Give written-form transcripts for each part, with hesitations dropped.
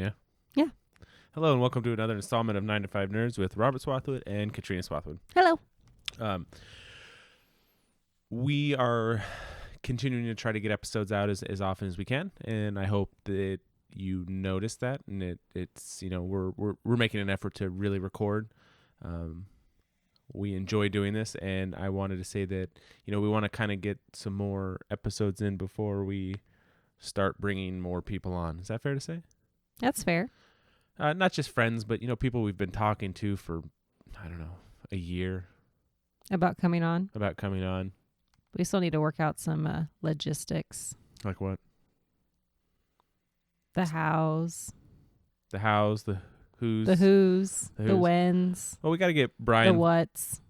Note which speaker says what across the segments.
Speaker 1: Yeah?
Speaker 2: Yeah.
Speaker 1: Hello and welcome to another installment of 9 to 5 Nerds with Robert Swathwood and Katrina Swathwood.
Speaker 2: Hello.
Speaker 1: We are continuing to try to get episodes out as often as we can, and I hope that you notice that, and it's we're making an effort to really record. We enjoy doing this, and I wanted to say that we want to kind of get some more episodes in before we start bringing more people on. Is that fair to say?
Speaker 2: That's fair.
Speaker 1: Not just friends, but people we've been talking to for a year
Speaker 2: About coming on.
Speaker 1: We
Speaker 2: still need to work out some logistics.
Speaker 1: Like what?
Speaker 2: The hows.
Speaker 1: The hows, the who's.
Speaker 2: The who's. The whens.
Speaker 1: Well, we got to get Brian.
Speaker 2: The whats.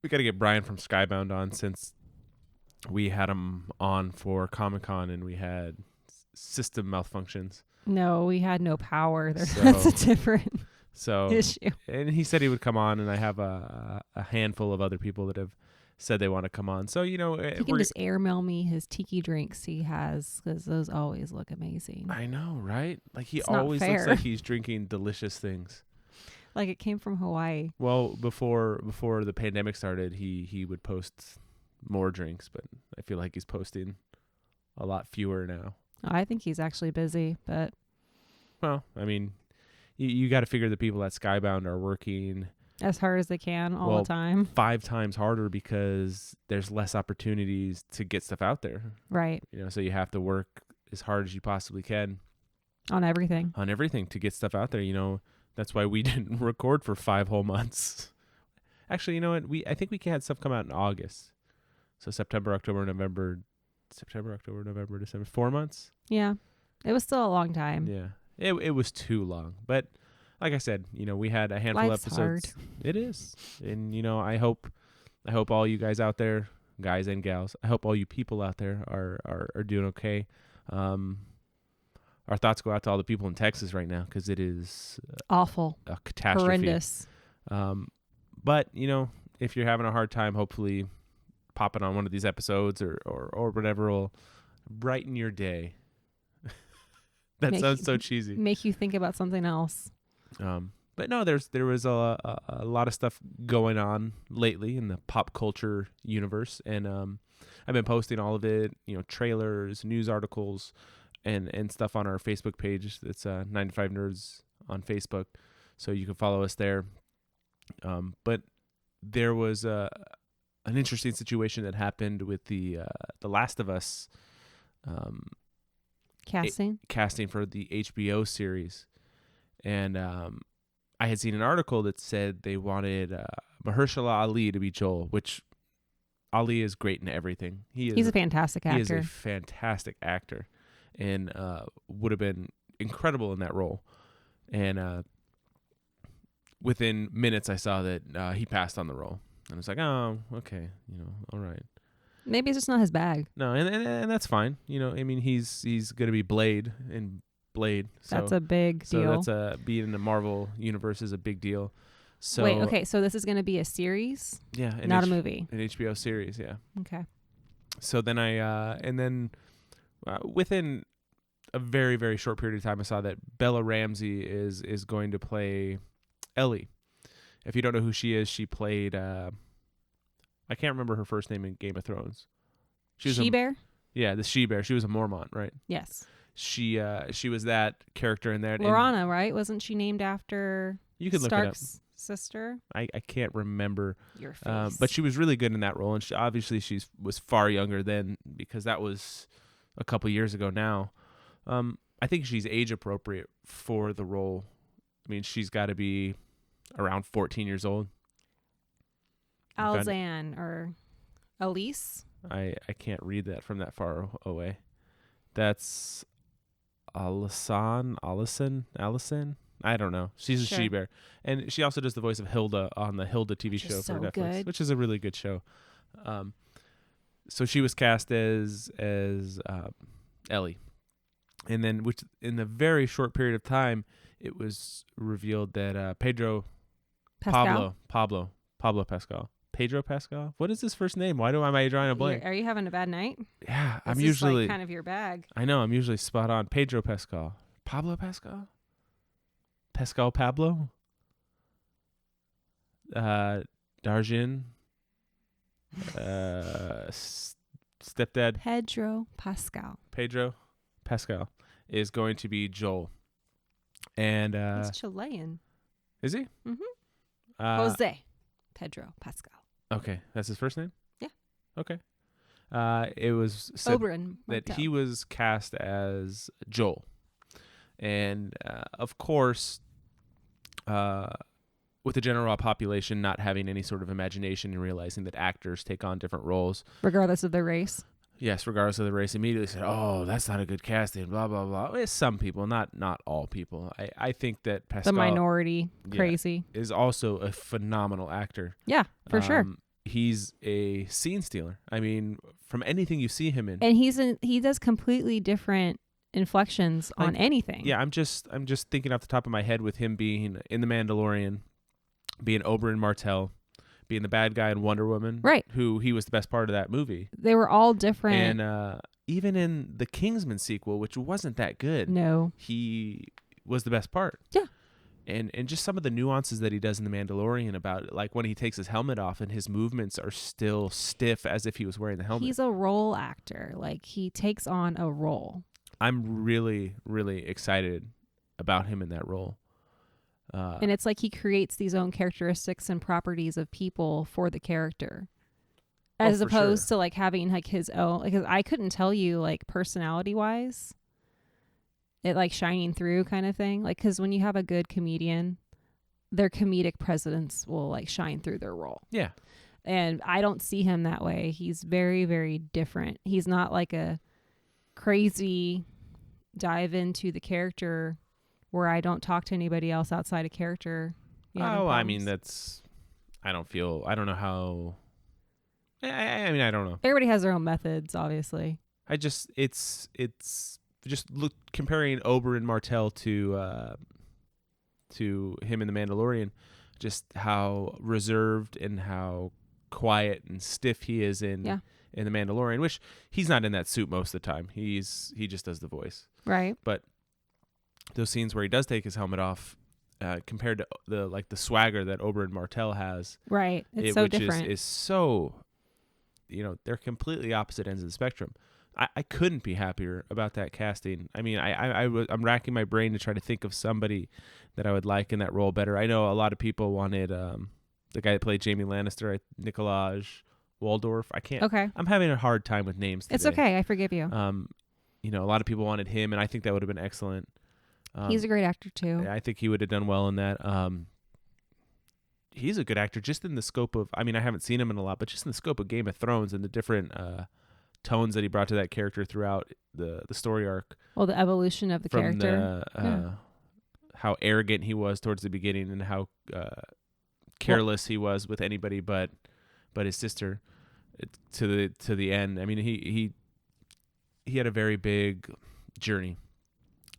Speaker 1: We got to get Brian from Skybound on, since we had him on for Comic-Con and we had system malfunctions.
Speaker 2: No, we had no power. That's a different issue.
Speaker 1: And he said he would come on, and I have a handful of other people that have said they want to come on. So,
Speaker 2: he can just airmail me his tiki drinks he has, because those always look amazing.
Speaker 1: I know, right? Like, he
Speaker 2: it's
Speaker 1: always looks like he's drinking delicious things.
Speaker 2: Like it came from Hawaii.
Speaker 1: Well, before the pandemic started, he would post more drinks, but I feel like he's posting a lot fewer now.
Speaker 2: I think he's actually busy, but...
Speaker 1: Well, I mean, you got to figure the people at Skybound are working...
Speaker 2: as hard as they can all the time.
Speaker 1: 5 times harder, because there's less opportunities to get stuff out there.
Speaker 2: Right.
Speaker 1: So you have to work as hard as you possibly can.
Speaker 2: On everything
Speaker 1: to get stuff out there. That's why we didn't record for 5 whole months. Actually, you know what? I think we had stuff come out in August. So September, October, November, December. 4 months?
Speaker 2: Yeah. It was still a long time.
Speaker 1: Yeah. It was too long. But like I said, we had a handful
Speaker 2: Life's
Speaker 1: of episodes.
Speaker 2: Hard.
Speaker 1: It is. And I hope all you guys out there, guys and gals, I hope all you people out there are doing okay. Our thoughts go out to all the people in Texas right now, because it is
Speaker 2: awful.
Speaker 1: A catastrophe.
Speaker 2: Horrendous.
Speaker 1: But if you're having a hard time, hopefully popping on one of these episodes or whatever will brighten your day. That sounds so cheesy.
Speaker 2: Make you think about something else.
Speaker 1: But no, there was a lot of stuff going on lately in the pop culture universe, and I've been posting all of it, trailers, news articles, and stuff on our Facebook page. It's 9 to 5 Nerds on Facebook, so you can follow us there. But there was an interesting situation that happened with the Last of Us casting for the HBO series. And I had seen an article that said they wanted Mahershala Ali to be Joel, which Ali is great in everything. He's a fantastic actor. He is a fantastic actor, and would have been incredible in that role. And within minutes, I saw that he passed on the role. And I was like, oh, okay, all right.
Speaker 2: Maybe it's just not his bag.
Speaker 1: No, and that's fine. I mean, he's going to be Blade in Blade. So
Speaker 2: that's a big deal.
Speaker 1: So that's being in the Marvel universe is a big deal. So
Speaker 2: wait, okay, so this is going to be a series?
Speaker 1: Yeah.
Speaker 2: Not a movie.
Speaker 1: An HBO series, yeah.
Speaker 2: Okay.
Speaker 1: So then within a very, very short period of time, I saw that Bella Ramsey is going to play Ellie. If you don't know who she is, she played I can't remember her first name in Game of Thrones.
Speaker 2: She-Bear?
Speaker 1: Yeah, the She-Bear. She was a Mormont, right? Yes. She was that character in there.
Speaker 2: Lorana, right? Wasn't she named after Stark's sister?
Speaker 1: I can't remember.
Speaker 2: Your face.
Speaker 1: But she was really good in that role, and she was far younger then, because that was a couple years ago now. I think she's age appropriate for the role. I mean, she's got to be around 14 years old.
Speaker 2: Alzan or Elise?
Speaker 1: I can't read that from that far away. That's Allison. I don't know. She's a She-Bear. And she also does the voice of Hilda on the Hilda TV show for Netflix, which is a really good show. So she was cast as Ellie. And then in a very short period of time, it was revealed that Pedro Pascal. Pedro Pascal? What is his first name? Why am I drawing a blank?
Speaker 2: Are you having a bad night?
Speaker 1: Yeah,
Speaker 2: I'm usually like kind of your bag.
Speaker 1: I know, I'm usually spot on. Pedro Pascal. Pablo Pascal? Pascal Pablo, Darjin, stepdad
Speaker 2: Pedro Pascal.
Speaker 1: Pedro Pascal is going to be Joel. And
Speaker 2: He's Chilean.
Speaker 1: is he?
Speaker 2: Mm-hmm. Jose Pedro Pascal.
Speaker 1: Okay, that's his first name?
Speaker 2: Yeah.
Speaker 1: Okay. It was said
Speaker 2: Oberyn
Speaker 1: that
Speaker 2: Martell.
Speaker 1: he was cast as Joel. And of course, with the general population not having any sort of imagination and realizing that actors take on different roles,
Speaker 2: regardless of their race.
Speaker 1: yes, regardless of the race, immediately said, "Oh, that's not a good casting." Blah blah blah. It's some people, not all people. I think that Pascal,
Speaker 2: The minority, crazy,
Speaker 1: is also a phenomenal actor.
Speaker 2: Yeah, for sure.
Speaker 1: He's a scene stealer. I mean, from anything you see him in,
Speaker 2: and he does completely different inflections on anything.
Speaker 1: Yeah, I'm just thinking off the top of my head with him being in The Mandalorian, being Oberyn Martell, being the bad guy in Wonder Woman,
Speaker 2: right?
Speaker 1: Who he was the best part of that movie.
Speaker 2: They were all different,
Speaker 1: and even in the Kingsman sequel, which wasn't that good,
Speaker 2: no,
Speaker 1: he was the best part.
Speaker 2: Yeah.
Speaker 1: And just some of the nuances that he does in The Mandalorian about it, like when he takes his helmet off and his movements are still stiff as if he was wearing the helmet.
Speaker 2: He's a role actor. Like, he takes on a role.
Speaker 1: I'm really, really excited about him in that role.
Speaker 2: And it's like he creates these own characteristics and properties of people for the character. As opposed to like having like his own, because I couldn't tell you like personality wise, it like shining through kind of thing. Like, because when you have a good comedian, their comedic presence will like shine through their role.
Speaker 1: Yeah.
Speaker 2: And I don't see him that way. He's very, very different. He's not like a crazy dive into the character where I don't talk to anybody else outside of character.
Speaker 1: I mean, I don't know how. I mean, I don't know.
Speaker 2: Everybody has their own methods, obviously.
Speaker 1: It's just comparing Oberyn Martell to him in The Mandalorian, just how reserved and how quiet and stiff he is in The Mandalorian, which he's not in that suit most of the time. He just does the voice.
Speaker 2: Right.
Speaker 1: But those scenes where he does take his helmet off, compared to the swagger that Oberyn Martell has,
Speaker 2: right? It's so
Speaker 1: which
Speaker 2: different.
Speaker 1: Is so, they're completely opposite ends of the spectrum. I couldn't be happier about that casting. I mean, I'm racking my brain to try to think of somebody that I would like in that role better. I know a lot of people wanted the guy that played Jaime Lannister, Nikolaj Waldorf. I can't.
Speaker 2: Okay.
Speaker 1: I'm having a hard time with names today.
Speaker 2: It's okay. I forgive you.
Speaker 1: A lot of people wanted him, and I think that would have been excellent.
Speaker 2: He's a great actor too.
Speaker 1: I think he would have done well in that. He's a good actor just in the scope of, I mean, I haven't seen him in a lot, but just in the scope of Game of Thrones and the different tones that he brought to that character throughout the story arc.
Speaker 2: Well, the evolution of the character.
Speaker 1: How arrogant he was towards the beginning and how careless he was with anybody but his sister to the end. I mean, he had a very big journey.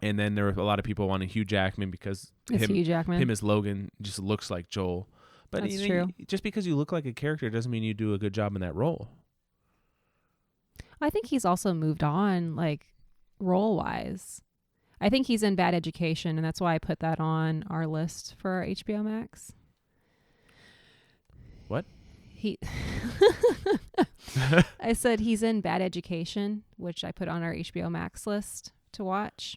Speaker 1: And then there were a lot of people wanting Hugh Jackman because him as Logan just looks like Joel. But
Speaker 2: that's true.
Speaker 1: Just because you look like a character doesn't mean you do a good job in that role.
Speaker 2: I think he's also moved on, like, role-wise. I think he's in Bad Education, and that's why I put that on our list for our HBO Max.
Speaker 1: What?
Speaker 2: I said he's in Bad Education, which I put on our HBO Max list to watch.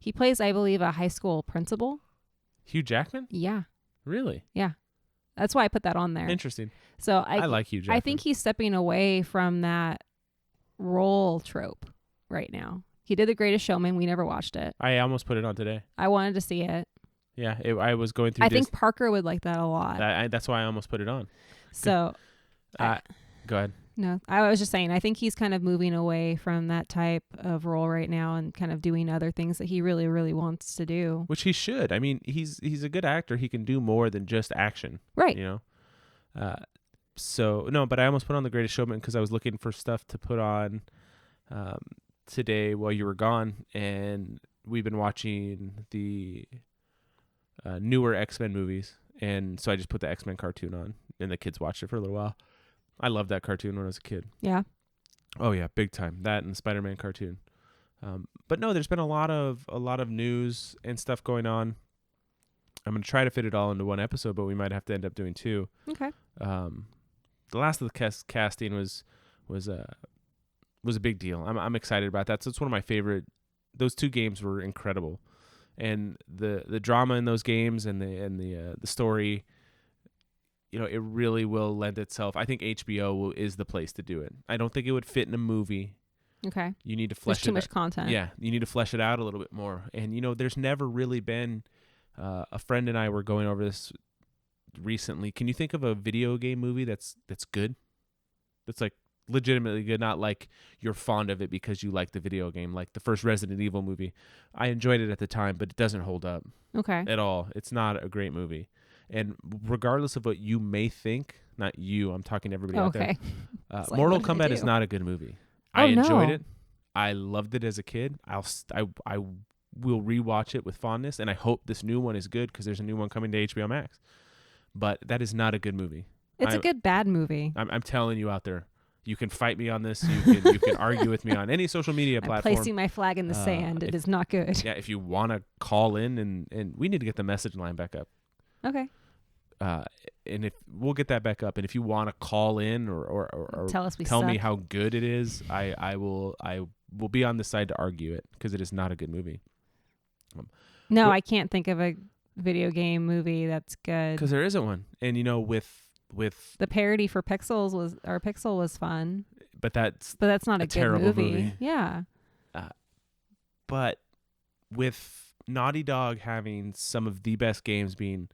Speaker 2: He plays, I believe, a high school principal.
Speaker 1: Hugh Jackman?
Speaker 2: Yeah.
Speaker 1: Really?
Speaker 2: Yeah. That's why I put that on there.
Speaker 1: Interesting.
Speaker 2: So I
Speaker 1: like Hugh Jackman.
Speaker 2: I think he's stepping away from that role trope right now. He did The Greatest Showman. We never watched it.
Speaker 1: I almost put it on today.
Speaker 2: I wanted to see it.
Speaker 1: Yeah, I was going through.
Speaker 2: I think Parker would like that a lot.
Speaker 1: That's why I almost put it on.
Speaker 2: So,
Speaker 1: go ahead.
Speaker 2: No, I was just saying, I think he's kind of moving away from that type of role right now and kind of doing other things that he really, really wants to do.
Speaker 1: Which he should. I mean, he's a good actor. He can do more than just action.
Speaker 2: Right.
Speaker 1: So, no, but I almost put on The Greatest Showman because I was looking for stuff to put on today while you were gone. And we've been watching the newer X-Men movies. And so I just put the X-Men cartoon on, and the kids watched it for a little while. I loved that cartoon when I was a kid.
Speaker 2: Yeah.
Speaker 1: Oh yeah, big time. That and the Spider-Man cartoon. But no, there's been a lot of news and stuff going on I'm going to try to fit it all into one episode, but we might have to end up doing 2.
Speaker 2: Okay.
Speaker 1: The last of the casting was a big deal. I'm excited about that. So it's one of my favorite. Those 2 games were incredible, and the drama in those games and the story, it really will lend itself. I think HBO is the place to do it. I don't think it would fit in a movie.
Speaker 2: Okay.
Speaker 1: You need to flesh it out.
Speaker 2: There's too much content.
Speaker 1: Yeah, you need to flesh it out a little bit more. And there's never really been. A friend and I were going over this recently. Can you think of a video game movie that's good? That's like legitimately good, not like you're fond of it because you like the video game, like the first Resident Evil movie. I enjoyed it at the time, but it doesn't hold up at all. It's not a great movie. And regardless of what you may think, not you, I'm talking to everybody out there. Mortal Kombat is not a good movie. I enjoyed it. I loved it as a kid. I will rewatch it with fondness, and I hope this new one is good because there's a new one coming to HBO Max. But that is not a good movie.
Speaker 2: It's a good bad movie.
Speaker 1: I'm telling you out there. You can fight me on this. You can argue with me on any social media platform.
Speaker 2: I'm placing my flag in the sand. It is not good.
Speaker 1: Yeah, if you want to call in and we need to get the message line back up.
Speaker 2: Okay.
Speaker 1: And if we'll get that back up, and if you want to call in or tell me how good it is, I will be on the side to argue it because it is not a good movie.
Speaker 2: I can't think of a video game movie that's good
Speaker 1: because there isn't one. And with
Speaker 2: the parody for Pixel was fun, but that's not a good
Speaker 1: terrible movie.
Speaker 2: Yeah.
Speaker 1: But with Naughty Dog having some of the best games being,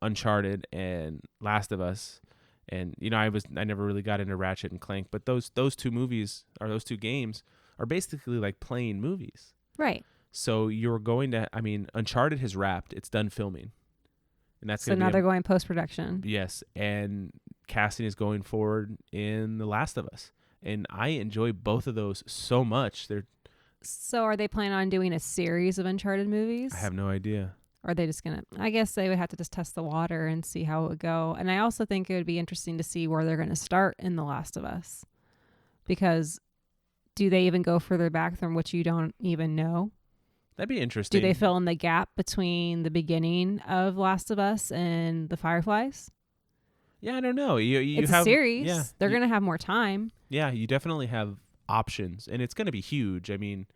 Speaker 1: Uncharted and Last of Us, and I never really got into Ratchet and Clank, but those 2 movies or those 2 games are basically like playing movies.
Speaker 2: Right.
Speaker 1: So you're going to, Uncharted has wrapped, it's done filming. And that's
Speaker 2: so now they're going post-production.
Speaker 1: Yes, and casting is going forward in The Last of Us. And I enjoy both of those so much.
Speaker 2: So are they planning on doing a series of Uncharted movies?
Speaker 1: I have no idea.
Speaker 2: Or are they just going to, I guess they would have to just test the water and see how it would go. And I also think it would be interesting to see where they're going to start in The Last of Us. Because do they even go further back from what you don't even know?
Speaker 1: That'd be interesting.
Speaker 2: Do they fill in the gap between the beginning of Last of Us and the Fireflies?
Speaker 1: Yeah, I don't know.
Speaker 2: It's a series. Yeah, they're going to have more time.
Speaker 1: Yeah, you definitely have options, and it's going to be huge. I mean,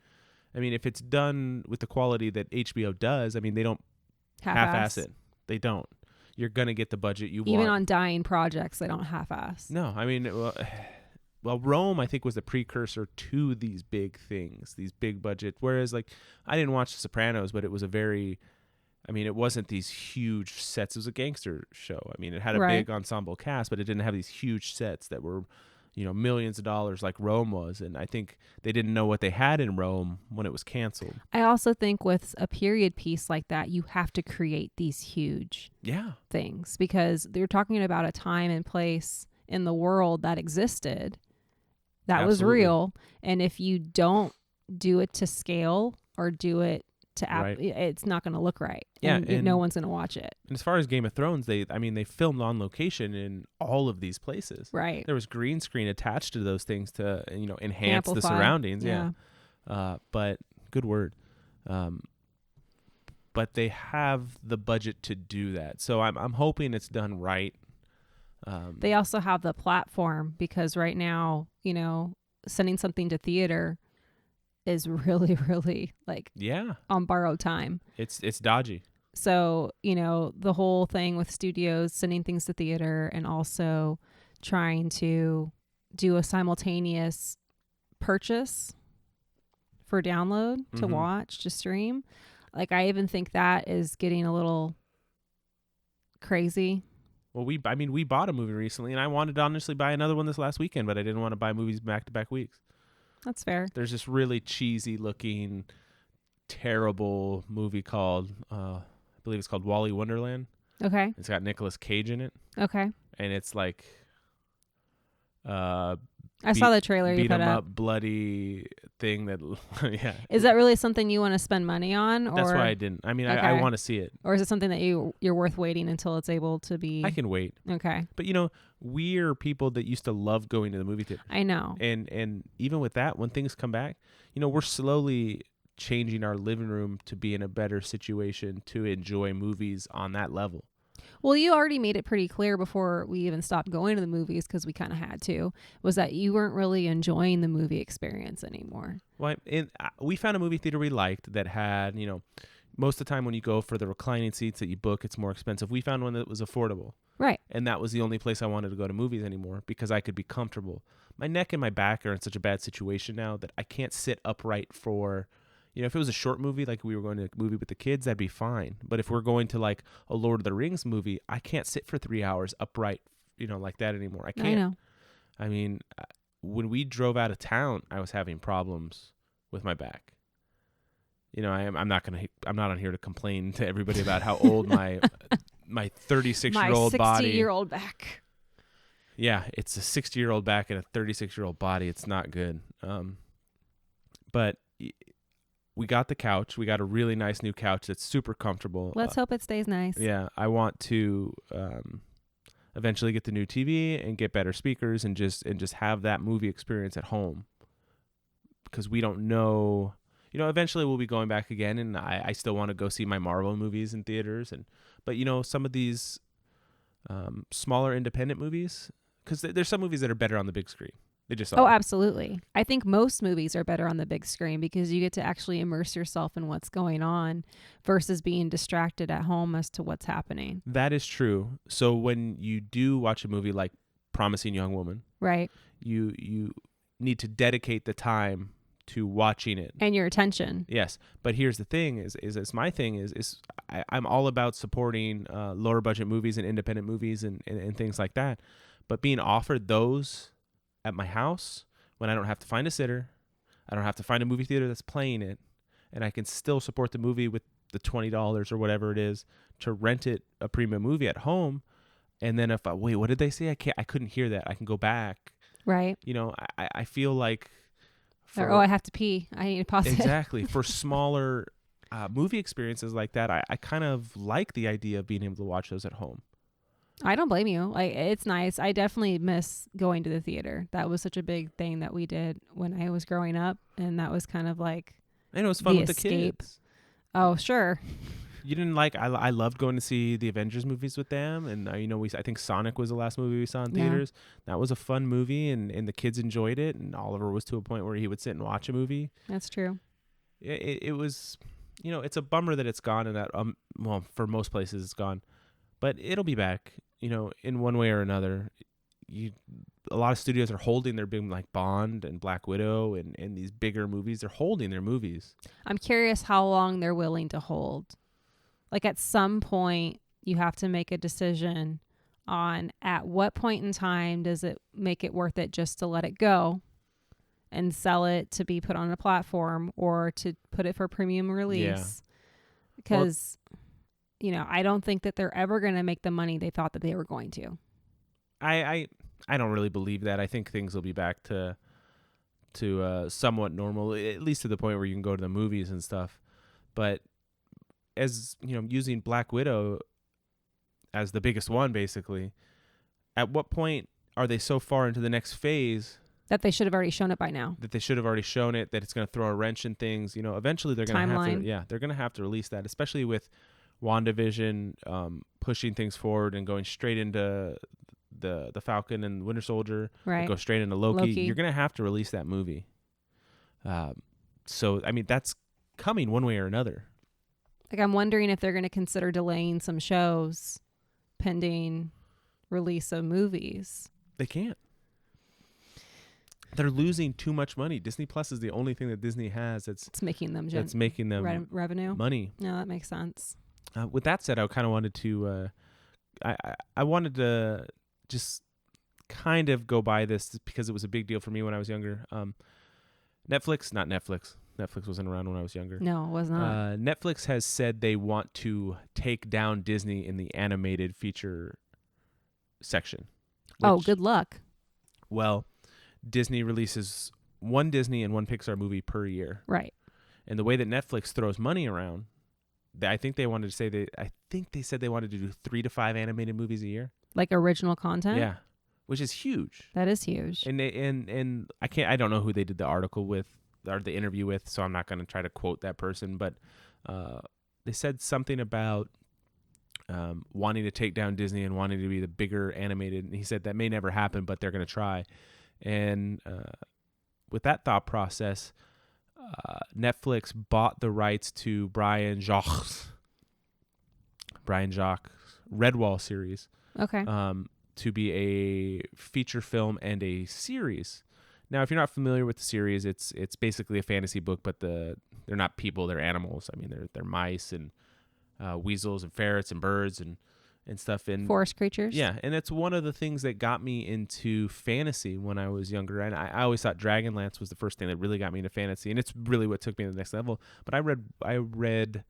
Speaker 1: if it's done with the quality that HBO does, they don't half-ass it. They don't. You're going to get the budget you want.
Speaker 2: Even on dying projects, they don't half-ass.
Speaker 1: No, well, Rome, I think, was the precursor to these big things, these big budget. Whereas, I didn't watch The Sopranos, but it was it wasn't these huge sets. It was a gangster show. It had a big ensemble cast, but it didn't have these huge sets that were, millions of dollars like Rome was. And I think they didn't know what they had in Rome when it was canceled.
Speaker 2: I also think with a period piece like that, you have to create these huge things because they're talking about a time and place in the world that existed. That was real. And if you don't do it to scale or do it to it's not going to look right.
Speaker 1: Yeah,
Speaker 2: and no one's going to watch it.
Speaker 1: And as far as Game of Thrones, they filmed on location in all of these places.
Speaker 2: Right.
Speaker 1: There was green screen attached to those things to enhance
Speaker 2: Amplify.
Speaker 1: the surroundings. Yeah. But good word. But they have the budget to do that, so I'm hoping it's done right.
Speaker 2: They also have the platform because right now, sending something to theater is really, really on borrowed time.
Speaker 1: It's dodgy.
Speaker 2: So, the whole thing with studios sending things to theater and also trying to do a simultaneous purchase for download to watch, to stream. I even think that is getting a little crazy.
Speaker 1: Well, we bought a movie recently, and I wanted to honestly buy another one this last weekend, but I didn't want to buy movies back-to-back weeks.
Speaker 2: That's fair.
Speaker 1: There's this really cheesy-looking, terrible movie called, I believe it's called Wally Wonderland.
Speaker 2: Okay.
Speaker 1: It's got Nicolas Cage in it.
Speaker 2: Okay.
Speaker 1: And it's
Speaker 2: I saw the trailer you put up.
Speaker 1: Bloody thing that, yeah.
Speaker 2: Is that really something you want to spend money on? Or?
Speaker 1: That's why I didn't. I want to see it.
Speaker 2: Or is it something that you're worth waiting until it's able to be?
Speaker 1: I can wait.
Speaker 2: Okay.
Speaker 1: But we're people that used to love going to the movie theater.
Speaker 2: I know.
Speaker 1: And even with that, when things come back, we're slowly changing our living room to be in a better situation to enjoy movies on that level.
Speaker 2: Well, you already made it pretty clear before we even stopped going to the movies, because we kind of had to, was that you weren't really enjoying the movie experience anymore.
Speaker 1: Well, we found a movie theater we liked that had, most of the time when you go for the reclining seats that you book, it's more expensive. We found one that was affordable.
Speaker 2: Right.
Speaker 1: And that was the only place I wanted to go to movies anymore because I could be comfortable. My neck and my back are in such a bad situation now that I can't sit upright for, if it was a short movie, like we were going to a movie with the kids, that'd be fine. But if we're going to like a Lord of the Rings movie, I can't sit for 3 hours upright, like that anymore. I can't.
Speaker 2: I know.
Speaker 1: I mean, when we drove out of town, I was having problems with my back. I'm not on here to complain to everybody about how old my 36-year-old body.
Speaker 2: My 60-year-old back.
Speaker 1: Yeah, it's a 60-year-old back and a 36-year-old body. It's not good. But we got the couch. We got a really nice new couch that's super comfortable.
Speaker 2: Let's hope it stays nice.
Speaker 1: Yeah, I want to eventually get the new TV and get better speakers and just have that movie experience at home. Because we don't know, eventually we'll be going back again, and I still want to go see my Marvel movies in theaters. But some of these smaller independent movies, because there's some movies that are better on the big screen. They just are.
Speaker 2: Oh, absolutely. I think most movies are better on the big screen because you get to actually immerse yourself in what's going on versus being distracted at home as to what's happening.
Speaker 1: That is true. So when you do watch a movie like Promising Young Woman,
Speaker 2: right,
Speaker 1: you need to dedicate the time to watching it
Speaker 2: and your attention.
Speaker 1: Yes, but here's the thing: is my thing is I'm all about supporting lower budget movies and independent movies and things like that. But being offered those at my house when I don't have to find a sitter, I don't have to find a movie theater that's playing it, and I can still support the movie with the $20 or whatever it is to rent it a premium movie at home. And then if wait, what did they say? I couldn't hear that. I can go back.
Speaker 2: Right.
Speaker 1: I feel like.
Speaker 2: I have to pee. I need to pause it.
Speaker 1: Exactly. For smaller movie experiences like that, I kind of like the idea of being able to watch those at home.
Speaker 2: I don't blame you. It's nice. I definitely miss going to the theater. That was such a big thing that we did when I was growing up, and that was kind of like
Speaker 1: and it was fun with escape. The kids.
Speaker 2: Oh, sure.
Speaker 1: You didn't like? I loved going to see the Avengers movies with them, and I think Sonic was the last movie we saw in theaters. Yeah. That was a fun movie, and the kids enjoyed it. And Oliver was to a point where he would sit and watch a movie.
Speaker 2: That's true.
Speaker 1: It was, it's a bummer that it's gone, and that for most places it's gone, but it'll be back. In one way or another. A lot of studios are holding their big, like Bond and Black Widow and these bigger movies. They're holding their movies.
Speaker 2: I'm curious how long they're willing to hold. Like at some point, you have to make a decision on at what point in time does it make it worth it just to let it go and sell it to be put on a platform or to put it for premium release. Because... I don't think that they're ever going to make the money they thought that they were going to.
Speaker 1: I don't really believe that. I think things will be back to somewhat normal, at least to the point where you can go to the movies and stuff. But as using Black Widow as the biggest one, basically, at what point are they so far into the next phase
Speaker 2: that they should have already shown it by now?
Speaker 1: That they should have already shown it. That it's going to throw a wrench in things. Eventually they're going to have to. Yeah, they're going to have to release that, especially with WandaVision pushing things forward and going straight into the Falcon and Winter Soldier.
Speaker 2: Right.
Speaker 1: Go straight into Loki. You're going to have to release that movie. So, I mean, that's coming one way or another.
Speaker 2: Like, I'm wondering if they're going to consider delaying some shows pending release of movies.
Speaker 1: They can't. They're losing too much money. Disney Plus is the only thing that Disney has that's
Speaker 2: making them
Speaker 1: revenue money.
Speaker 2: No, that makes sense.
Speaker 1: With that said, I kind of wanted to, I wanted to just kind of go by this because it was a big deal for me when I was younger. Netflix wasn't around when I was younger.
Speaker 2: No, it was not.
Speaker 1: Netflix has said they want to take down Disney in the animated feature section.
Speaker 2: Good luck.
Speaker 1: Well, Disney releases one Disney and one Pixar movie per year.
Speaker 2: Right.
Speaker 1: And the way that Netflix throws money around, I think they said they wanted to do 3 to 5 animated movies a year.
Speaker 2: Like original content?
Speaker 1: Yeah. Which is huge.
Speaker 2: That is huge.
Speaker 1: And I don't know who they did the article with or the interview with, so I'm not going to try to quote that person, but they said something about wanting to take down Disney and wanting to be the bigger animated. And he said that may never happen, but they're going to try. And with that thought process, Netflix bought the rights to Brian Jacques Redwall series.
Speaker 2: Okay.
Speaker 1: To be a feature film and a series. Now, if you're not familiar with the series, it's basically a fantasy book, but they're not people, they're animals. I mean, they're mice and weasels and ferrets and birds and stuff. And
Speaker 2: forest creatures.
Speaker 1: Yeah, and it's one of the things that got me into fantasy when I was younger. And I always thought Dragonlance was the first thing that really got me into fantasy, and it's really what took me to the next level. But I read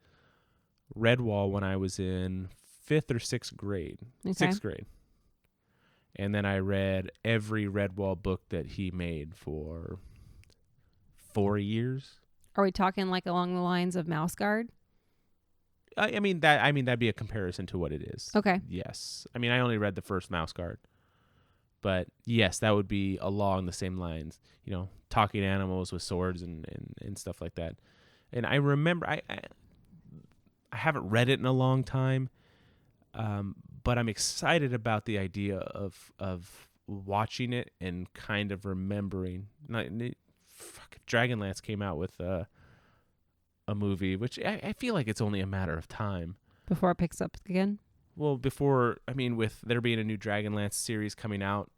Speaker 1: Redwall when I was in 5th or 6th grade.
Speaker 2: Okay.
Speaker 1: 6th grade. And then I read every Redwall book that he made for 4 years.
Speaker 2: Are we talking like along the lines of Mouse Guard?
Speaker 1: I mean that'd be a comparison to what it is.
Speaker 2: Okay.
Speaker 1: Yes. I mean, I only read the first Mouse Guard. But yes, that would be along the same lines, talking animals with swords and stuff like that. And I remember I haven't read it in a long time. But I'm excited about the idea of watching it and kind of remembering. If Dragonlance came out with a movie, which I feel like it's only a matter of time
Speaker 2: before it picks up again.
Speaker 1: Well, with there being a new Dragonlance series coming out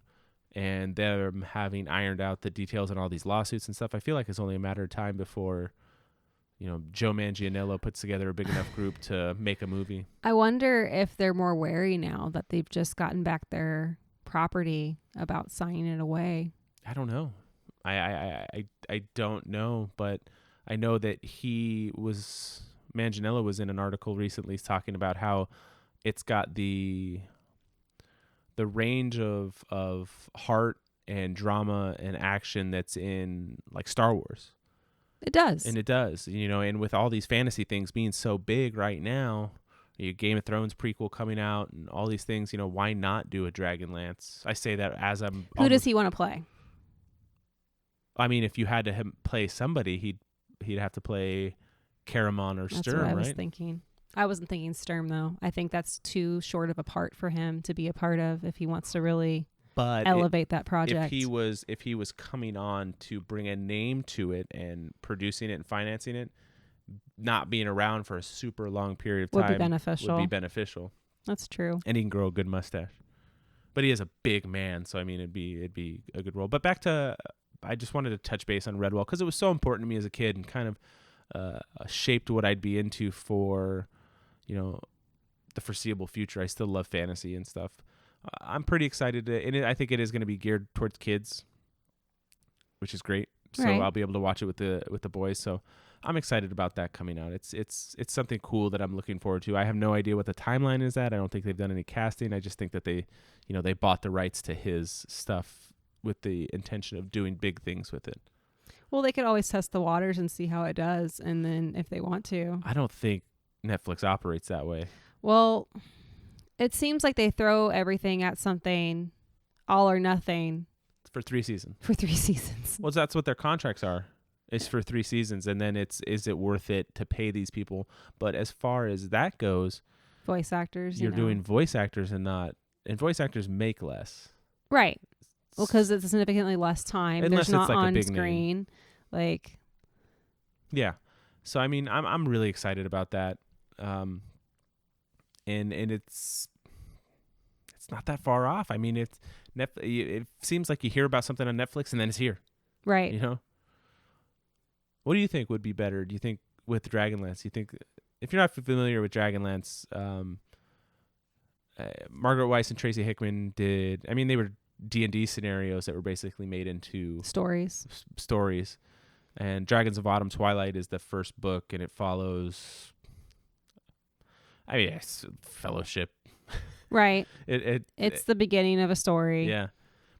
Speaker 1: and them having ironed out the details on all these lawsuits and stuff, I feel like it's only a matter of time before Joe Manganiello puts together a big enough group to make a movie.
Speaker 2: I wonder if they're more wary now that they've just gotten back their property about signing it away.
Speaker 1: I don't know. I don't know, but I know that Manganiello was in an article recently talking about how it's got the range of heart and drama and action that's in like Star Wars.
Speaker 2: It does.
Speaker 1: And it does, and with all these fantasy things being so big right now, Game of Thrones prequel coming out and all these things, why not do a Dragonlance? I say that as I'm...
Speaker 2: Who does he want to play?
Speaker 1: I mean, if you had to play somebody, he'd have to play Caramon or Sturm, right?
Speaker 2: That's what I was thinking. I wasn't thinking Sturm, though. I think that's too short of a part for him to be a part of if he wants to really... elevate that project.
Speaker 1: If he was coming on to bring a name to it and producing it and financing it, not being around for a super long period of time would be beneficial.
Speaker 2: That's true.
Speaker 1: And he can grow a good mustache. But he is a big man, so I mean it'd be a good role. But back to I just wanted to touch base on Redwall because it was so important to me as a kid and kind of shaped what I'd be into for the foreseeable future. I still love fantasy and stuff. I'm pretty excited I think it is going to be geared towards kids, which is great. So
Speaker 2: right.
Speaker 1: I'll be able to watch it with the boys. So I'm excited about that coming out. It's something cool that I'm looking forward to. I have no idea what the timeline is at. I don't think they've done any casting. I just think that they bought the rights to his stuff with the intention of doing big things with it.
Speaker 2: Well, they could always test the waters and see how it does, and then if they want to.
Speaker 1: I don't think Netflix operates that way.
Speaker 2: Well, it seems like they throw everything at something, all or nothing.
Speaker 1: For 3 seasons.
Speaker 2: For 3 seasons.
Speaker 1: Well, that's what their contracts are. It's for 3 seasons, and then is it worth it to pay these people? But as far as that goes,
Speaker 2: voice actors,
Speaker 1: you're doing voice actors and voice actors make less.
Speaker 2: Right. Well, because it's significantly less time.
Speaker 1: Unless
Speaker 2: There's not
Speaker 1: it's like
Speaker 2: on
Speaker 1: a big
Speaker 2: screen.
Speaker 1: Name.
Speaker 2: Like.
Speaker 1: Yeah. So I mean, I'm really excited about that. And it's not that far off. I mean, it seems like you hear about something on Netflix and then it's here.
Speaker 2: Right.
Speaker 1: What do you think would be better? Do you think with Dragonlance? You think if you're not familiar with Dragonlance, Margaret Weiss and Tracy Hickman did. I mean, they were D&D scenarios that were basically made into
Speaker 2: stories.
Speaker 1: And Dragons of Autumn Twilight is the first book, and it follows. I mean, it's Fellowship.
Speaker 2: Right. It's the beginning of a story.
Speaker 1: Yeah.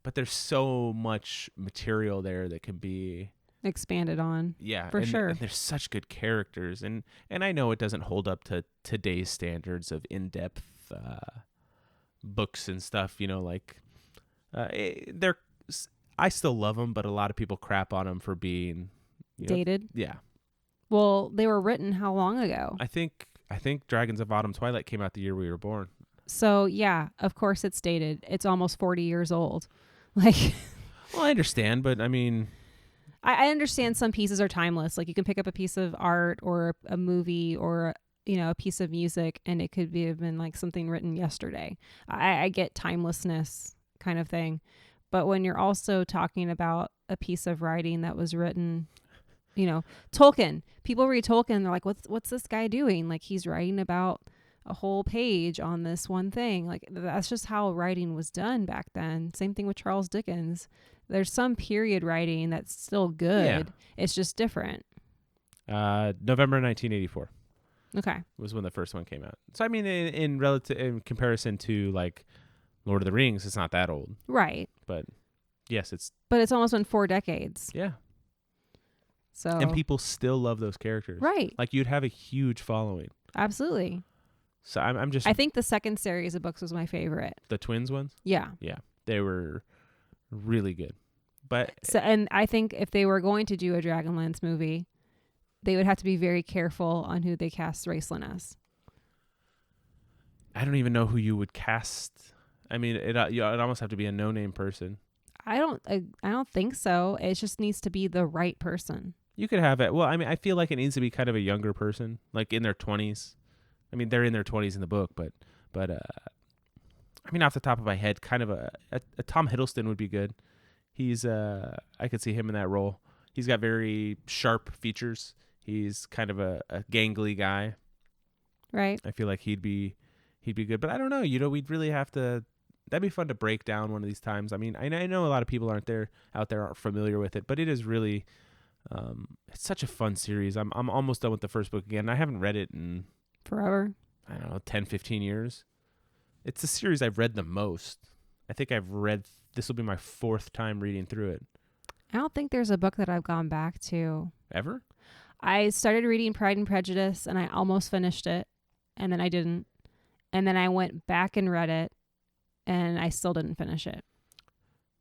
Speaker 1: But there's so much material there that can be
Speaker 2: expanded on.
Speaker 1: Yeah.
Speaker 2: For sure.
Speaker 1: And there's such good characters. And I know it doesn't hold up to today's standards of in-depth books and stuff, I still love them, but a lot of people crap on them for being
Speaker 2: Dated?
Speaker 1: Yeah.
Speaker 2: Well, they were written how long ago?
Speaker 1: I think Dragons of Autumn Twilight came out the year we were born.
Speaker 2: So, yeah, of course it's dated. It's almost 40 years old. Like,
Speaker 1: well, I understand, but I mean,
Speaker 2: I understand some pieces are timeless. Like, you can pick up a piece of art or a movie or, a piece of music, and it could have been like something written yesterday. I get timelessness kind of thing. But when you're also talking about a piece of writing that was written, Tolkien, people read Tolkien, they're like, what's this guy doing? Like, he's writing about a whole page on this one thing. Like, that's just how writing was done back then. Same thing with Charles Dickens. There's some period writing that's still good. Yeah. It's just different.
Speaker 1: November 1984.
Speaker 2: Okay.
Speaker 1: Was when the first one came out. So I mean, in comparison to like Lord of the Rings, it's not that old.
Speaker 2: Right.
Speaker 1: But yes,
Speaker 2: But it's almost been 4 decades.
Speaker 1: Yeah.
Speaker 2: So.
Speaker 1: And people still love those characters.
Speaker 2: Right.
Speaker 1: Like, you'd have a huge following.
Speaker 2: Absolutely.
Speaker 1: So I'm just.
Speaker 2: I think the second series of books was my favorite.
Speaker 1: The twins ones?
Speaker 2: Yeah.
Speaker 1: Yeah. They were really good. But.
Speaker 2: And I think if they were going to do a Dragonlance movie, they would have to be very careful on who they cast Raistlin as.
Speaker 1: I don't even know who you would cast. I mean, it'd almost have to be a no-name person.
Speaker 2: I don't think so. It just needs to be the right person.
Speaker 1: You could have it. Well, I mean, I feel like it needs to be kind of a younger person, like in their 20s. I mean, they're in their 20s in the book, but I mean, off the top of my head, kind of a Tom Hiddleston would be good. He's I could see him in that role. He's got very sharp features. He's kind of a gangly guy.
Speaker 2: Right.
Speaker 1: I feel like he'd be good, but I don't know. We'd really have to. That'd be fun to break down one of these times. I mean, I know a lot of people out there aren't familiar with it, but it is really, it's such a fun series. I'm almost done with the first book again. I haven't read it in
Speaker 2: forever.
Speaker 1: I don't know, 10, 15 years. It's the series I've read the most. I think this will be my 4th time reading through it.
Speaker 2: I don't think there's a book that I've gone back to.
Speaker 1: Ever?
Speaker 2: I started reading Pride and Prejudice and I almost finished it, and then I didn't. And then I went back and read it, and I still didn't finish it.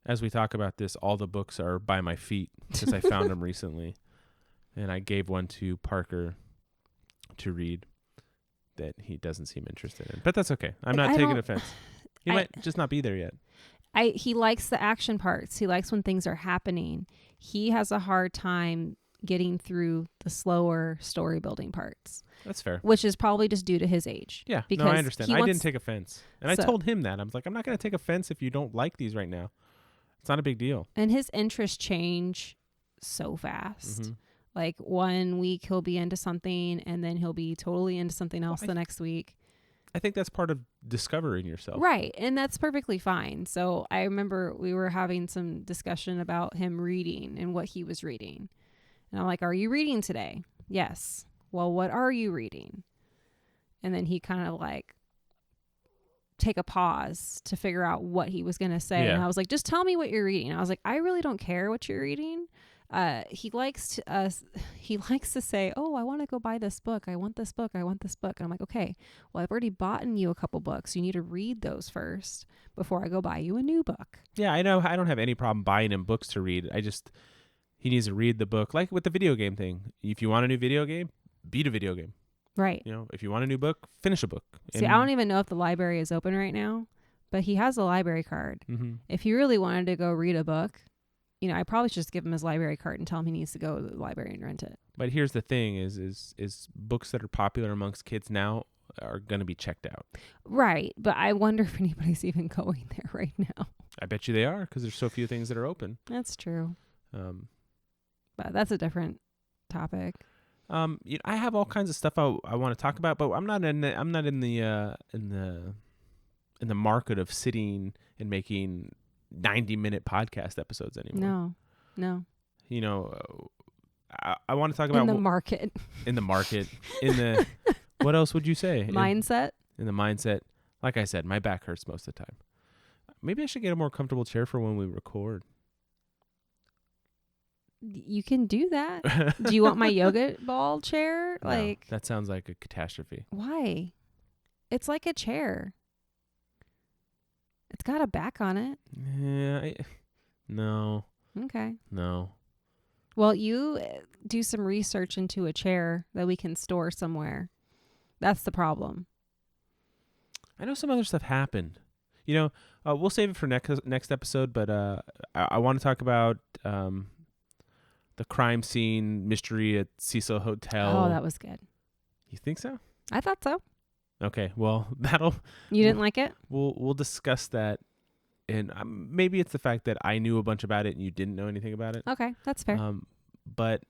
Speaker 1: As we talk about this, all the books are by my feet because I found them recently. And I gave one to Parker to read that he doesn't seem interested in. But that's okay. I'm not taking offense. He might just not be there yet.
Speaker 2: He likes the action parts. He likes when things are happening. He has a hard time getting through the slower story building parts.
Speaker 1: That's fair.
Speaker 2: Which is probably just due to his age.
Speaker 1: Yeah, no, I understand. I didn't take offense. And I told him that. I was like, I'm not going to take offense if you don't like these right now. It's not a big deal.
Speaker 2: And his interests change so fast. Mm-hmm. Like 1 week he'll be into something and then he'll be totally into something else the next week.
Speaker 1: I think that's part of discovering yourself.
Speaker 2: Right. And that's perfectly fine. So I remember we were having some discussion about him reading and what he was reading. And I'm like, are you reading today? Yes. Well, what are you reading? And then he kind of like take a pause to figure out what he was going to say. Yeah. And I was like, just tell me what you're reading. And I was like, I really don't care what you're reading. He likes to say, oh, I want to go buy this book. I want this book. I want this book. And I'm like, okay, well, I've already bought you a couple books. You need to read those first before I go buy you a new book.
Speaker 1: Yeah, I know. I don't have any problem buying him books to read. He needs to read the book. Like with the video game thing. If you want a new video game, beat a video game.
Speaker 2: Right.
Speaker 1: If you want a new book, finish a book.
Speaker 2: See, I don't even know if the library is open right now, but he has a library card. Mm-hmm. If he really wanted to go read a book, I probably should just give him his library card and tell him he needs to go to the library and rent it.
Speaker 1: But here's the thing is books that are popular amongst kids now are going to be checked out.
Speaker 2: Right. But I wonder if anybody's even going there right now.
Speaker 1: I bet you they are because there's so few things that are open.
Speaker 2: That's true. But that's a different topic.
Speaker 1: I have all kinds of stuff I want to talk about, but I'm not in the market of sitting and making 90-minute podcast episodes anymore.
Speaker 2: No.
Speaker 1: I want to talk about
Speaker 2: in the market.
Speaker 1: In the market. In the what else would you say?
Speaker 2: Mindset.
Speaker 1: In the mindset. Like I said, my back hurts most of the time. Maybe I should get a more comfortable chair for when we record.
Speaker 2: You can do that. Do you want my yoga ball chair?
Speaker 1: No, that sounds like a catastrophe.
Speaker 2: Why? It's like a chair. It's got a back on it.
Speaker 1: Yeah. No.
Speaker 2: Okay.
Speaker 1: No.
Speaker 2: Well, you do some research into a chair that we can store somewhere. That's the problem.
Speaker 1: I know some other stuff happened. We'll save it for next episode, but I want to talk about the crime scene mystery at Cecil Hotel.
Speaker 2: Oh, that was good.
Speaker 1: You think so?
Speaker 2: I thought so.
Speaker 1: Okay, well,
Speaker 2: You didn't like it?
Speaker 1: We'll discuss that, and maybe it's the fact that I knew a bunch about it and you didn't know anything about it.
Speaker 2: Okay, that's fair.
Speaker 1: But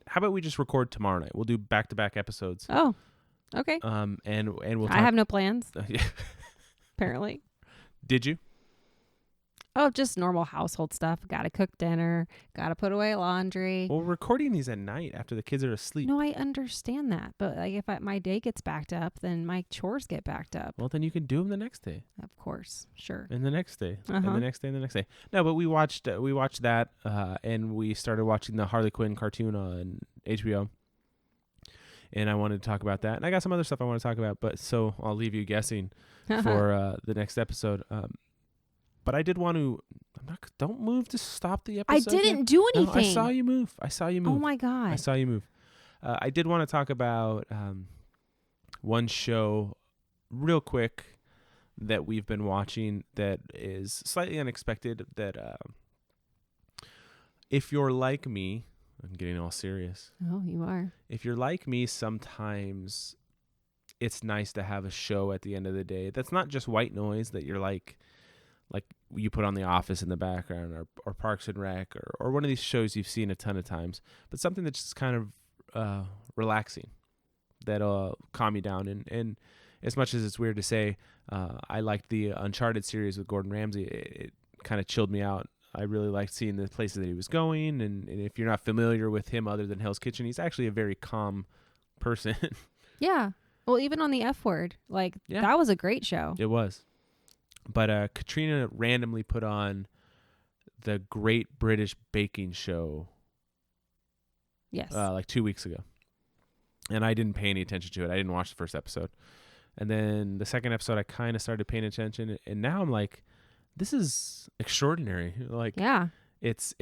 Speaker 1: how about we just record tomorrow night? We'll do back-to-back episodes.
Speaker 2: Oh, okay.
Speaker 1: And we'll talk.
Speaker 2: I have no plans. Apparently.
Speaker 1: Did you?
Speaker 2: Oh, just normal household stuff. Got to cook dinner. Got to put away laundry.
Speaker 1: Well, we're recording these at night after the kids are asleep.
Speaker 2: No, I understand that. But like, if my day gets backed up, then my chores get backed up.
Speaker 1: Well, then you can do them the next day.
Speaker 2: Of course. Sure.
Speaker 1: And the next day. And the next day and the next day. No, but we watched that and we started watching the Harley Quinn cartoon on HBO. And I wanted to talk about that. And I got some other stuff I want to talk about, but so I'll leave you guessing for the next episode. But I did want to. Don't move to stop the episode.
Speaker 2: I didn't do anything.
Speaker 1: No, I saw you move.
Speaker 2: Oh my God.
Speaker 1: I saw you move. I did want to talk about one show real quick that we've been watching that is slightly unexpected. That if you're like me, I'm getting all serious.
Speaker 2: Oh, you are.
Speaker 1: If you're like me, sometimes it's nice to have a show at the end of the day that's not just white noise, that you're like you put on The Office in the background or Parks and Rec or one of these shows you've seen a ton of times, but something that's just kind of relaxing, that'll calm you down. And as much as it's weird to say, I liked the Uncharted series with Gordon Ramsay. It kind of chilled me out. I really liked seeing the places that he was going. And if you're not familiar with him other than Hell's Kitchen, he's actually a very calm person.
Speaker 2: Yeah. Well, even on the F Word, that was a great show.
Speaker 1: It was. But Katrina randomly put on the Great British Baking Show.
Speaker 2: Yes.
Speaker 1: Like 2 weeks ago. And I didn't pay any attention to it. I didn't watch the first episode. And then the second episode, I kind of started paying attention. And now I'm like, this is extraordinary. Like,
Speaker 2: yeah.
Speaker 1: It's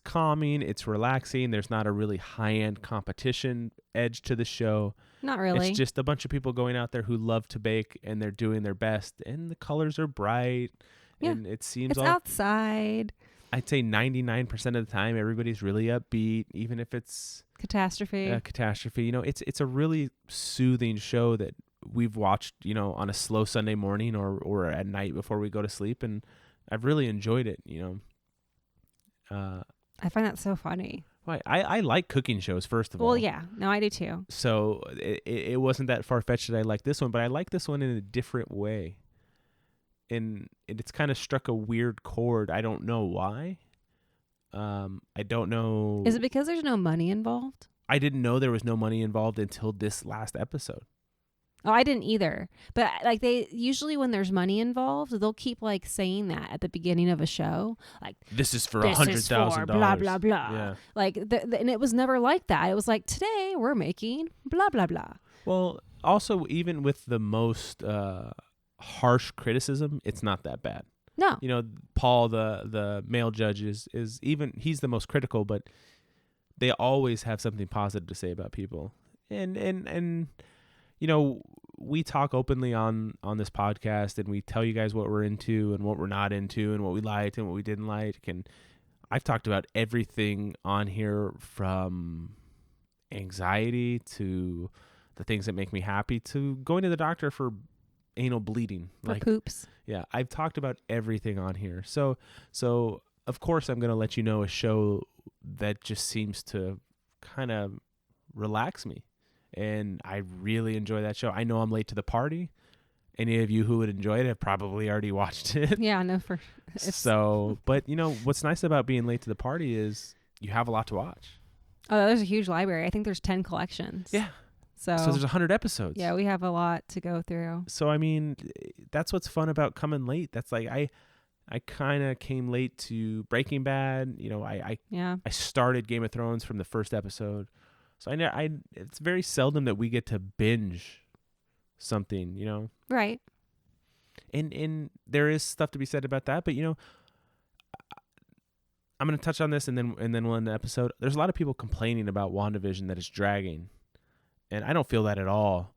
Speaker 1: calming. It's relaxing. There's not a really high-end competition edge to the show.
Speaker 2: Not really.
Speaker 1: It's just a bunch of people going out there who love to bake, and they're doing their best. And the colors are bright.
Speaker 2: Yeah.
Speaker 1: And it seems
Speaker 2: it's outside.
Speaker 1: I'd say 99% of the time, everybody's really upbeat, even if it's
Speaker 2: catastrophe.
Speaker 1: It's a really soothing show that we've watched, on a slow Sunday morning or at night before we go to sleep. And I've really enjoyed it,
Speaker 2: I find that so funny.
Speaker 1: Right. I like cooking shows, first of all.
Speaker 2: Well, yeah. No, I do too.
Speaker 1: So it wasn't that far-fetched that I like this one, but I like this one in a different way. And it's kind of struck a weird chord. I don't know why. I don't know.
Speaker 2: Is it because there's no money involved?
Speaker 1: I didn't know there was no money involved until this last episode.
Speaker 2: Oh, I didn't either. But they usually, when there's money involved, they'll keep saying that at the beginning of a show,
Speaker 1: this is for $100,000.
Speaker 2: Blah blah blah.
Speaker 1: Yeah.
Speaker 2: And it was never like that. It was like, today we're making blah blah blah.
Speaker 1: Well, also, even with the most harsh criticism, it's not that bad.
Speaker 2: No.
Speaker 1: Paul, the male judge, is even, he's the most critical, but they always have something positive to say about people. And we talk openly on this podcast, and we tell you guys what we're into and what we're not into and what we liked and what we didn't like. And I've talked about everything on here, from anxiety to the things that make me happy to going to the doctor for anal bleeding.
Speaker 2: For poops.
Speaker 1: Yeah, I've talked about everything on here. So of course I'm going to let you know a show that just seems to kind of relax me. And I really enjoy that show. I know I'm late to the party. Any of you who would enjoy it have probably already watched it.
Speaker 2: Yeah, no,
Speaker 1: but what's nice about being late to the party is you have a lot to watch.
Speaker 2: Oh, there's a huge library. I think there's 10 collections.
Speaker 1: Yeah.
Speaker 2: So
Speaker 1: there's 100 episodes.
Speaker 2: Yeah, we have a lot to go through.
Speaker 1: So, I mean, that's what's fun about coming late. That's I kind of came late to Breaking Bad. I started Game of Thrones from the first episode. So it's very seldom that we get to binge something,
Speaker 2: Right.
Speaker 1: And there is stuff to be said about that, but I'm going to touch on this and then we'll end the episode. There's a lot of people complaining about WandaVision that it's dragging. And I don't feel that at all.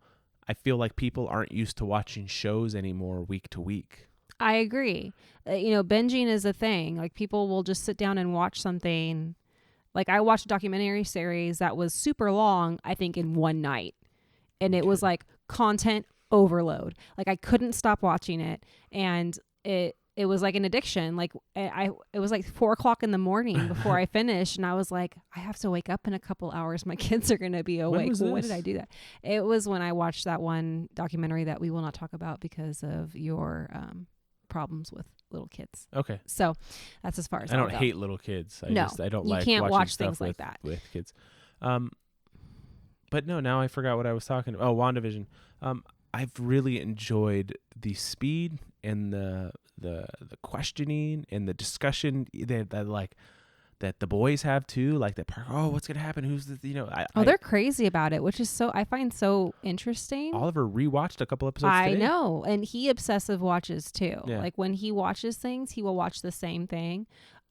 Speaker 1: I feel like people aren't used to watching shows anymore week to week.
Speaker 2: I agree. Binging is a thing. Like, people will just sit down and watch something. Like, I watched a documentary series that was super long, I think, in one night. And it was like content overload. Like, I couldn't stop watching it. And it was like an addiction. Like, it was like 4:00 in the morning before I finished. And I was like, I have to wake up in a couple hours. My kids are going to be awake. When did I do that? It was when I watched that one documentary that we will not talk about because of your problems with little kids.
Speaker 1: Okay.
Speaker 2: So that's as far as
Speaker 1: I don't hate little kids. I don't
Speaker 2: you
Speaker 1: like
Speaker 2: can't
Speaker 1: watching
Speaker 2: watch
Speaker 1: stuff
Speaker 2: things like that
Speaker 1: with kids. But no, now I forgot what I was talking about. Oh, WandaVision. I've really enjoyed the speed and the questioning and the discussion that the boys have too. Like that part. Oh, what's gonna happen? Who's the
Speaker 2: they're crazy about it, which is I find so interesting.
Speaker 1: Oliver rewatched a couple episodes today.
Speaker 2: I know, and he obsessive watches too.
Speaker 1: Yeah.
Speaker 2: Like, when he watches things, he will watch the same thing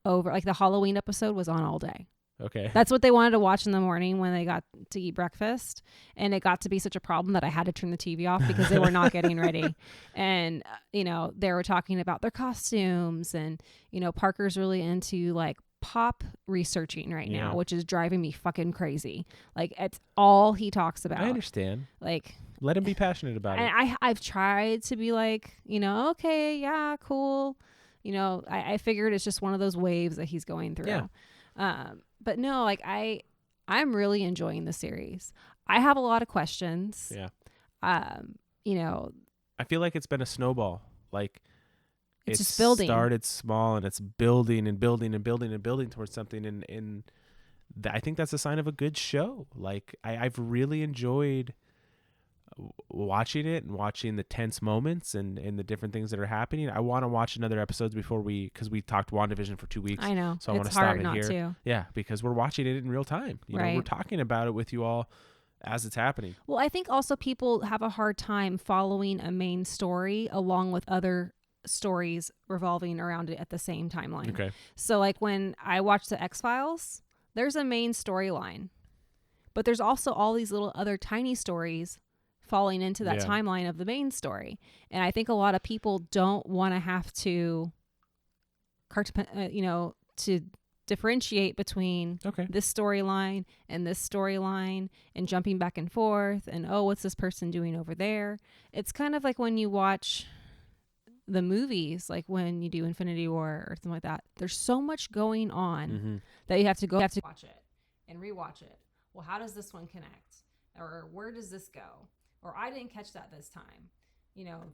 Speaker 2: over. Like, the Halloween episode was on all day.
Speaker 1: Okay.
Speaker 2: That's what they wanted to watch in the morning when they got to eat breakfast. And it got to be such a problem that I had to turn the TV off because they were not getting ready. And, they were talking about their costumes. And, Parker's really into like pop researching right now, which is driving me fucking crazy. Like, it's all he talks about.
Speaker 1: I understand.
Speaker 2: Like,
Speaker 1: let him be passionate about it.
Speaker 2: And I've tried to be like, okay, yeah, cool. I figured it's just one of those waves that he's going through.
Speaker 1: Yeah.
Speaker 2: But no, like, I'm really enjoying the series. I have a lot of questions.
Speaker 1: Yeah.
Speaker 2: I
Speaker 1: feel like it's been a snowball. Like,
Speaker 2: it's just building.
Speaker 1: Started small and it's building and building and building and building towards something. And I think that's a sign of a good show. Like, I've really enjoyed watching it and watching the tense moments and the different things that are happening. I want to watch another episodes because we talked WandaVision for 2 weeks.
Speaker 2: I know.
Speaker 1: So I want to stop it here. To. Yeah, because we're watching it in real time. We're talking about it with you all as it's happening.
Speaker 2: Well, I think also people have a hard time following a main story along with other stories revolving around it at the same timeline.
Speaker 1: Okay.
Speaker 2: So, like, when I watch the X-Files, there's a main storyline, but there's also all these little other tiny stories falling into that timeline of the main story. And I think a lot of people don't want to have to, to differentiate between this storyline and jumping back and forth and, oh, what's this person doing over there? It's kind of like when you watch the movies, like when you do Infinity War or something like that. There's so much going on that you have to watch it and rewatch it. Well, how does this one connect? Or where does this go? Or I didn't catch that this time.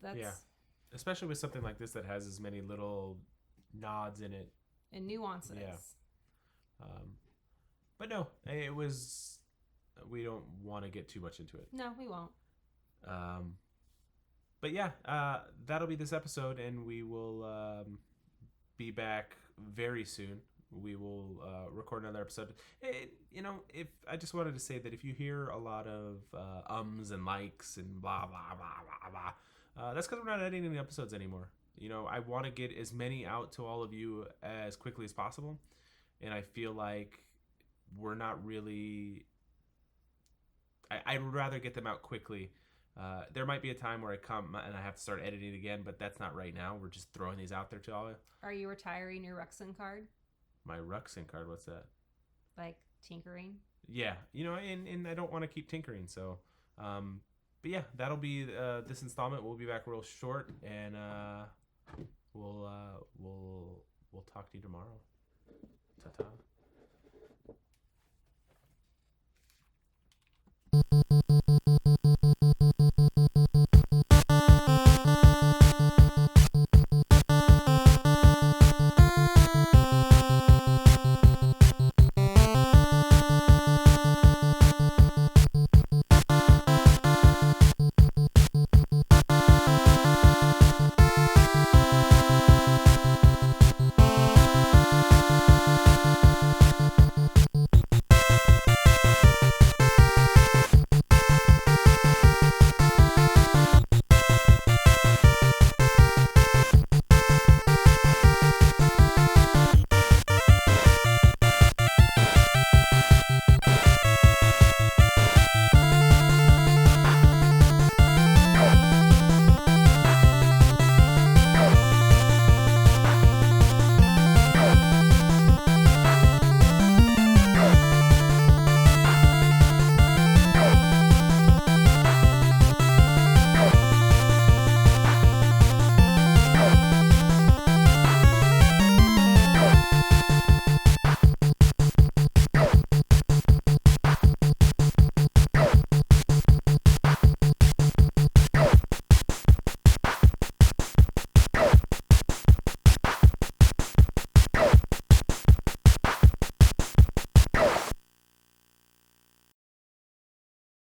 Speaker 2: That's... Yeah.
Speaker 1: Especially with something like this that has as many little nods in it.
Speaker 2: And nuances.
Speaker 1: Yeah. But no, it was... We don't want to get too much into it.
Speaker 2: No, we won't.
Speaker 1: But yeah, that'll be this episode, and we will be back very soon. We will record another episode. If I just wanted to say that if you hear a lot of ums and likes and blah blah blah blah blah, that's because we're not editing the episodes anymore. I want to get as many out to all of you as quickly as possible, and I feel like we're not really. I'd rather get them out quickly. There might be a time where I come and I have to start editing again, but that's not right now. We're just throwing these out there to all of you.
Speaker 2: Are you retiring your Ruxin card?
Speaker 1: My Ruxin card, what's that?
Speaker 2: Like tinkering?
Speaker 1: Yeah, and I don't want to keep tinkering, so but yeah, that'll be this installment. We'll be back real short, and we'll talk to you tomorrow. Ta-ta.